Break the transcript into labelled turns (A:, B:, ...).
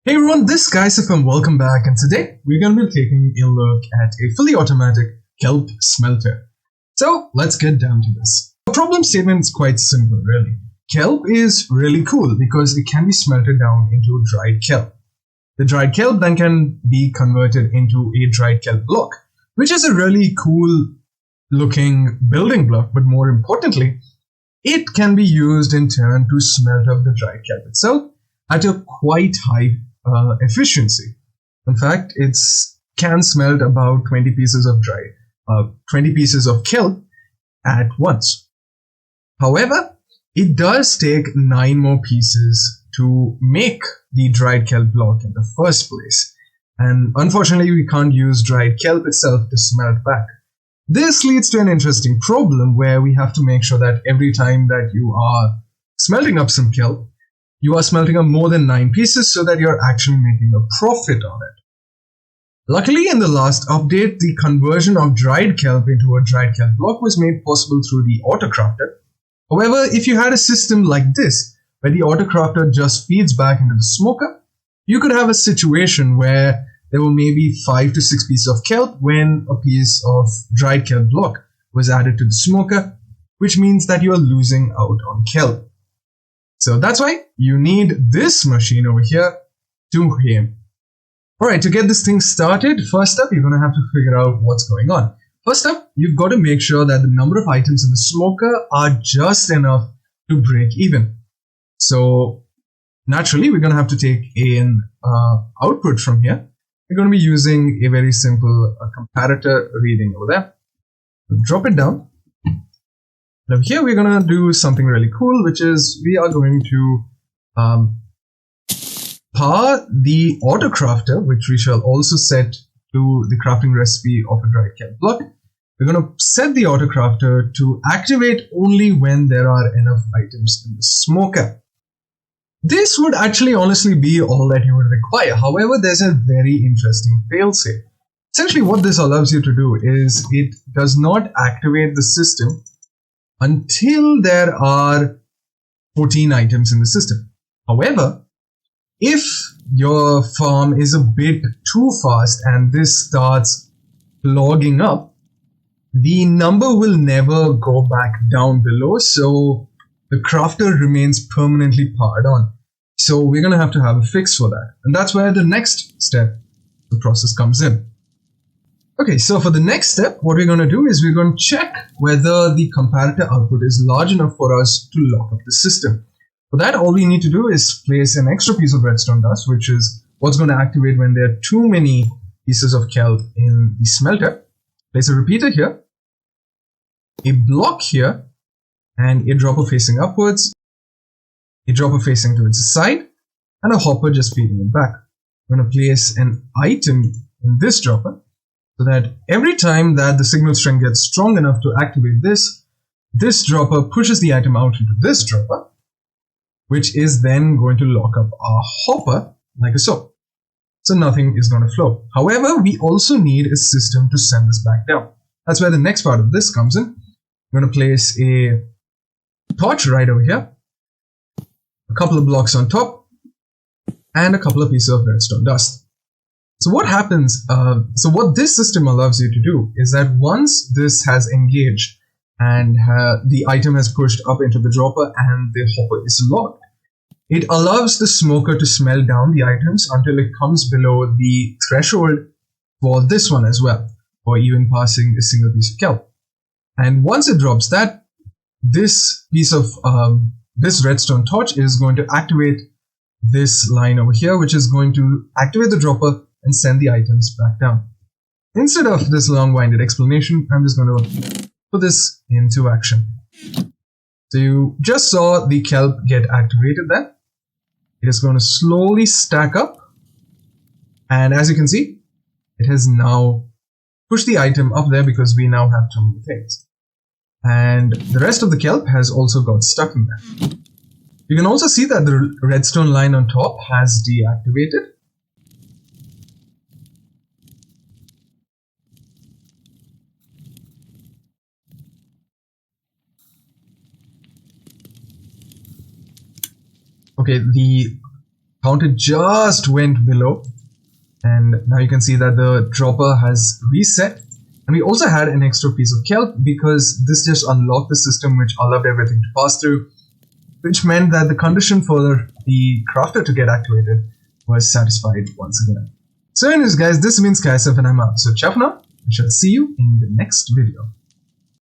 A: Hey everyone, this is Kaisif and welcome back, and today we're going to be taking a look at a fully automatic kelp smelter. So let's get down to this. The problem statement is quite simple really. Kelp is really cool because it can be smelted down into dried kelp. The dried kelp then can be converted into a dried kelp block, which is a really cool looking building block, but more importantly, it can be used in turn to smelt up the dried kelp itself at a quite high efficiency. In fact, it can smelt about 20 pieces of kelp at once. However, it does take 9 more pieces to make the dried kelp block in the first place. And unfortunately, we can't use dried kelp itself to smelt back. This leads to an interesting problem where we have to make sure that every time that you are smelting up some kelp, you are smelting up more than 9 pieces so that you're actually making a profit on it. Luckily, in the last update, the conversion of dried kelp into a dried kelp block was made possible through the autocrafter. However, if you had a system like this, where the autocrafter just feeds back into the smoker, you could have a situation where there were maybe 5 to 6 pieces of kelp when a piece of dried kelp block was added to the smoker, which means that you are losing out on kelp. So that's why you need this machine over here to aim. Alright, to get this thing started, first up, you're going to have to figure out what's going on. First up, you've got to make sure that the number of items in the smoker are just enough to break even. So naturally, we're going to have to take an output from here. We're going to be using a very simple comparator reading over there. Drop it down. Now here we're going to do something really cool, which is we are going to power the autocrafter, which we shall also set to the crafting recipe of a dried kelp block. We're going to set the autocrafter to activate only when there are enough items in the smoker. This would actually honestly be all that you would require. However, there's a very interesting failsafe. Essentially what this allows you to do is it does not activate the system until there are 14 items in the system. However, if your farm is a bit too fast and this starts logging up, the number will never go back down below, so the crafter remains permanently powered on. So we're going to have a fix for that. And that's where the next step, the process comes in. Okay, so for the next step, what we're going to do is we're going to check whether the comparator output is large enough for us to lock up the system. For that, all we need to do is place an extra piece of redstone dust, which is what's going to activate when there are too many pieces of kelp in the smelter. Place a repeater here, a block here, and a dropper facing upwards, a dropper facing to its side, and a hopper just feeding it back. I'm going to place an item in this dropper, so that every time that the signal strength gets strong enough to activate this dropper pushes the item out into this dropper, which is then going to lock up our hopper like so. So nothing is going to flow. However, we also need a system to send this back down. That's where the next part of this comes in. I'm going to place a torch right over here, a couple of blocks on top, and a couple of pieces of redstone dust. So what happens, so what this system allows you to do is that once this has engaged and the item has pushed up into the dropper and the hopper is locked, it allows the smoker to smelt down the items until it comes below the threshold for this one as well, or even passing a single piece of kelp. And once it drops that, this piece of this redstone torch is going to activate this line over here, which is going to activate the dropper and send the items back down. Instead of this long-winded explanation, I'm just going to put this into action. So you just saw the kelp get activated there. It is going to slowly stack up, and as you can see, it has now pushed the item up there because we now have too many things. And the rest of the kelp has also got stuck in there. You can also see that the redstone line on top has deactivated. Okay, the counter just went below, and now you can see that the dropper has reset. And we also had an extra piece of kelp because this just unlocked the system which allowed everything to pass through, which meant that the condition for the crafter to get activated was satisfied once again. So anyways guys, this means Kaisef and I'm out. So ciao for now. I shall see you in the next video.